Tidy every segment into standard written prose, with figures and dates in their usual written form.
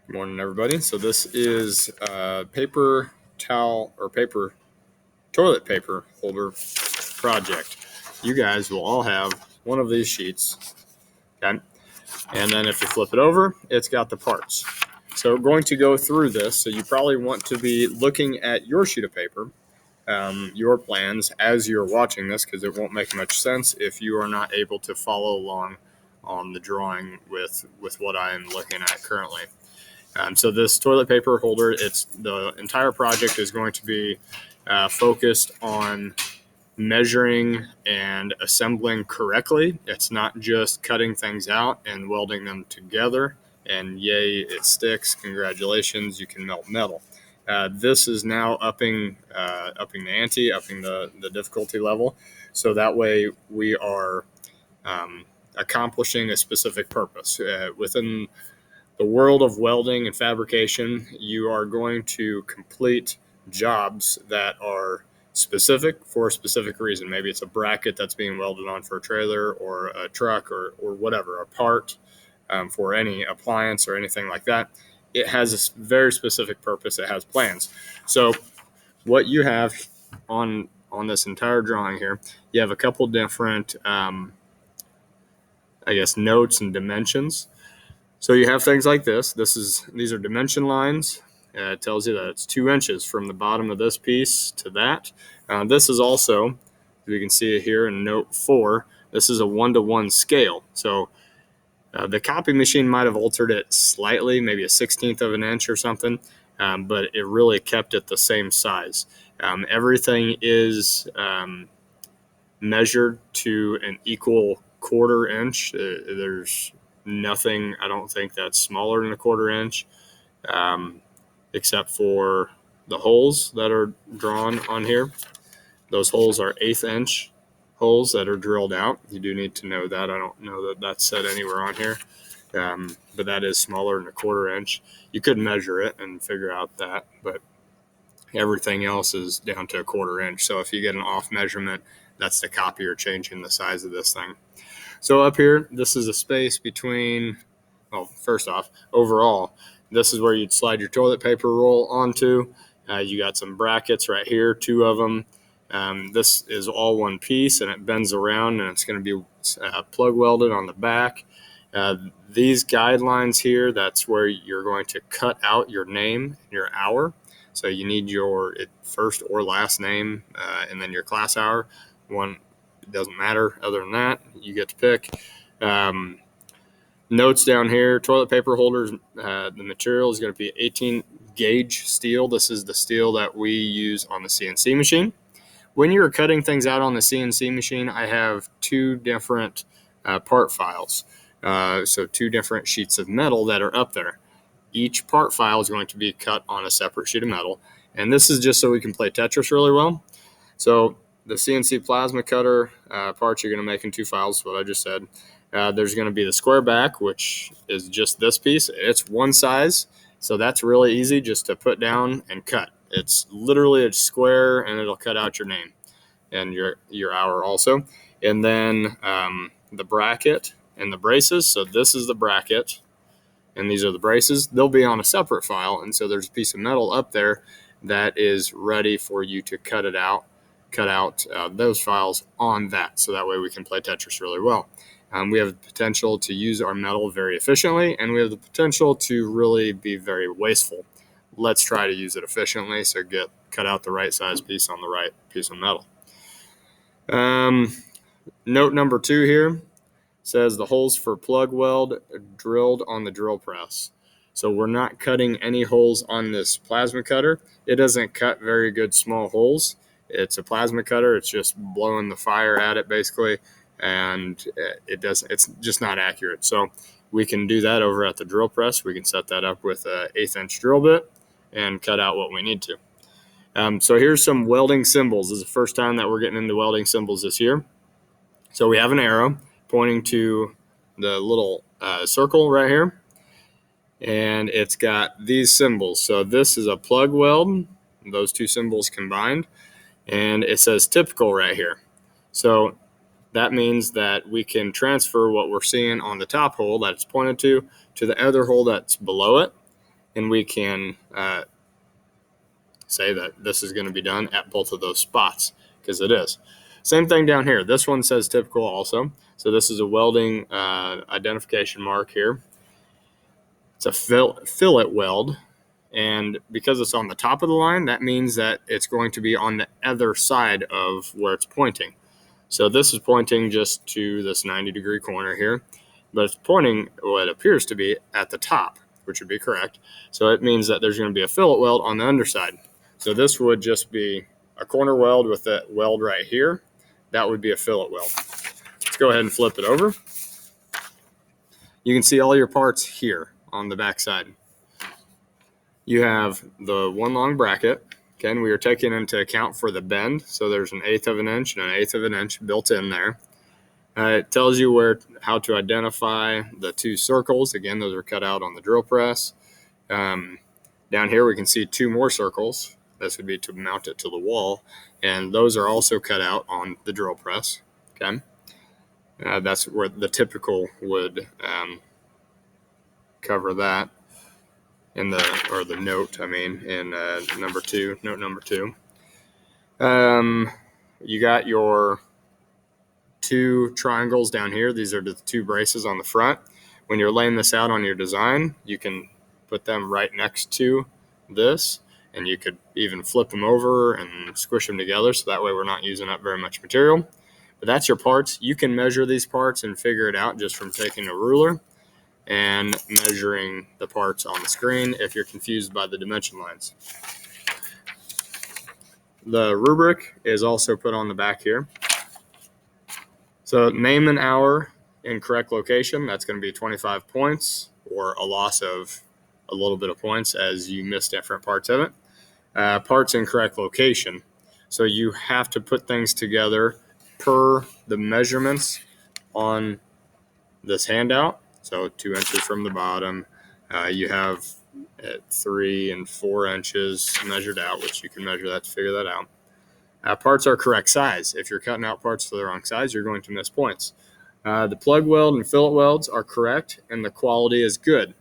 Good morning, everybody. So this is a paper towel or paper toilet paper holder project. You guys will all have one of these sheets, okay? And then if you flip it over, it's got the parts. So we're going to go through this. So you probably want to be looking at your sheet of paper, your plans as you're watching this, because it won't make much sense if you are not able to follow along on the drawing with what I am looking at currently. So this toilet paper holder, it's the entire project is going to be focused on measuring and assembling correctly. It's not just cutting things out and welding them together and yay, it sticks. Congratulations, you can melt metal. This is now upping the ante, upping the difficulty level, so that way we are accomplishing a specific purpose within the world of welding and fabrication. You are going to complete jobs that are specific for a specific reason. Maybe it's a bracket that's being welded on for a trailer or a truck or whatever, a part for any appliance or anything like that. It has a very specific purpose. It has plans. So what you have on this entire drawing here, you have a couple different, notes and dimensions. So you have things like this. These are dimension lines. It tells you that it's 2 inches from the bottom of this piece to that. This is also, you can see it here in note 4, this is a 1-to-1 scale. So the copy machine might have altered it slightly, maybe a 1/16 of an inch or something, but it really kept it the same size. Everything is measured to an equal 1/4 inch. There's nothing, I don't think, that's smaller than a 1/4 inch, except for the holes that are drawn on here. Those holes are 1/8 inch holes that are drilled out. You do need to know that. I don't know that that's said anywhere on here, but that is smaller than a 1/4 inch. You could measure it and figure out that, but everything else is down to a 1/4 inch. So if you get an off measurement, that's the copier changing the size of this thing. So up here, this is a space between, well, first off, overall, this is where you'd slide your toilet paper roll onto. You got some brackets right here, 2 of them. This is all one piece and it bends around and it's going to be plug welded on the back. These guidelines here, that's where you're going to cut out your name and your hour. So you need your first or last name and then your class hour. One, it doesn't matter. Other than that, you get to pick. Notes down here, toilet paper holders, the material is going to be 18 gauge steel. This is the steel that we use on the CNC machine. When you're cutting things out on the CNC machine, I have 2 different part files. So 2 different sheets of metal that are up there. Each part file is going to be cut on a separate sheet of metal. And this is just so we can play Tetris really well. So the CNC plasma cutter parts you're going to make in 2 files, what I just said. There's going to be the square back, which is just this piece. It's one size, so that's really easy just to put down and cut. It's literally a square, and it'll cut out your name and your hour also. And then the bracket and the braces. So this is the bracket, and these are the braces. They'll be on a separate file, and so there's a piece of metal up there that is ready for you to cut out those files on that, so that way we can play Tetris really well. We have the potential to use our metal very efficiently, and we have the potential to really be very wasteful. Let's try to use it efficiently, so cut out the right size piece on the right piece of metal. Note number 2 here says the holes for plug weld drilled on the drill press. So we're not cutting any holes on this plasma cutter. It doesn't cut very good small holes. It's a plasma cutter. It's just blowing the fire at it basically, and it's just not accurate. So we can do that over at the drill press. We can set that up with an 1/8 inch drill bit and cut out what we need to. So here's some welding symbols. This is the first time that we're getting into welding symbols this year. So we have an arrow pointing to the little circle right here, and it's got these symbols. So this is a plug weld, those 2 symbols combined, and it says typical right here. So that means that we can transfer what we're seeing on the top hole that it's pointed to the other hole that's below it, and we can say that this is going to be done at both of those spots, because it is. Same thing down here. This one says typical also. So this is a welding identification mark here. It's a fillet weld. And because it's on the top of the line, that means that it's going to be on the other side of where it's pointing. So this is pointing just to this 90-degree corner here, but it's pointing what appears to be at the top, which would be correct. So it means that there's going to be a fillet weld on the underside. So this would just be a corner weld with that weld right here. That would be a fillet weld. Let's go ahead and flip it over. You can see all your parts here on the back side. You have the one long bracket. Again, we are taking into account for the bend. So there's 1/8 of an inch and 1/8 of an inch built in there. It tells you how to identify the two circles. Again, those are cut out on the drill press. Down here, we can see 2 more circles. This would be to mount it to the wall. And those are also cut out on the drill press. Okay. That's where the typical would cover that. In the note, in note number 2. You got your 2 triangles down here. These are the 2 braces on the front. When you're laying this out on your design, you can put them right next to this, and you could even flip them over and squish them together, so that way we're not using up very much material. But that's your parts. You can measure these parts and figure it out just from taking a ruler and measuring the parts on the screen if you're confused by the dimension lines. The rubric is also put on the back here. So name an hour in correct location. That's going to be 25 points, or a loss of a little bit of points as you miss different parts of it. Parts in correct location. So you have to put things together per the measurements on this handout. So 2 inches from the bottom, you have at 3 and 4 inches measured out, which you can measure that to figure that out. Parts are correct size. If you're cutting out parts to the wrong size, you're going to miss points. The plug weld and fillet welds are correct, and the quality is good.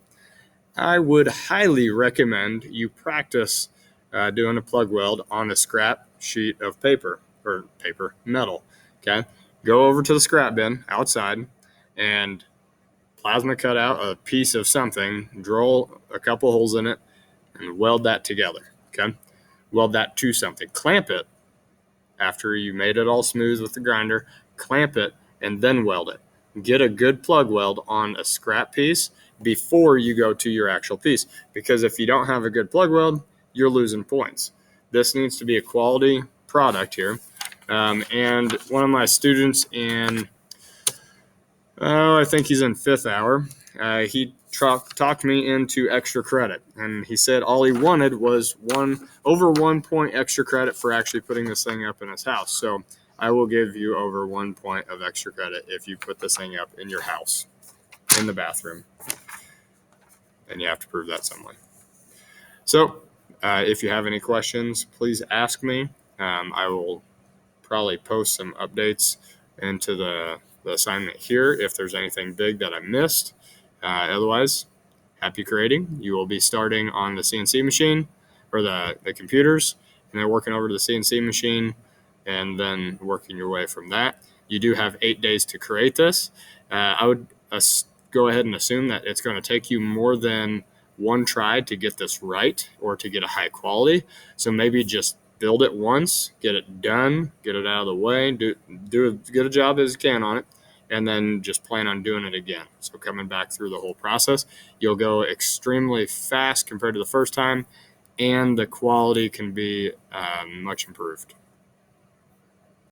I would highly recommend you practice doing a plug weld on a scrap sheet of metal. Okay, go over to the scrap bin outside and plasma cut out a piece of something, drill a couple holes in it, and weld that together. Okay, weld that to something. Clamp it after you made it all smooth with the grinder. Clamp it and then weld it. Get a good plug weld on a scrap piece before you go to your actual piece, because if you don't have a good plug weld, you're losing points. This needs to be a quality product here. And one of my students I think he's in 5th hour. He talked me into extra credit, and he said all he wanted was over 1 point extra credit for actually putting this thing up in his house. So I will give you over 1 point of extra credit if you put this thing up in your house, in the bathroom, and you have to prove that some way. So if you have any questions, please ask me. I will probably post some updates into the assignment here if there's anything big that I missed. Otherwise, happy creating. You will be starting on the CNC machine, or the computers, and then working over to the CNC machine, and then working your way from that. You do have 8 days to create this. I would go ahead and assume that it's going to take you more than one try to get this right, or to get a high quality. So maybe just build it once, get it done, get it out of the way, do as good a job as you can on it, and then just plan on doing it again. So coming back through the whole process, you'll go extremely fast compared to the first time, and the quality can be much improved.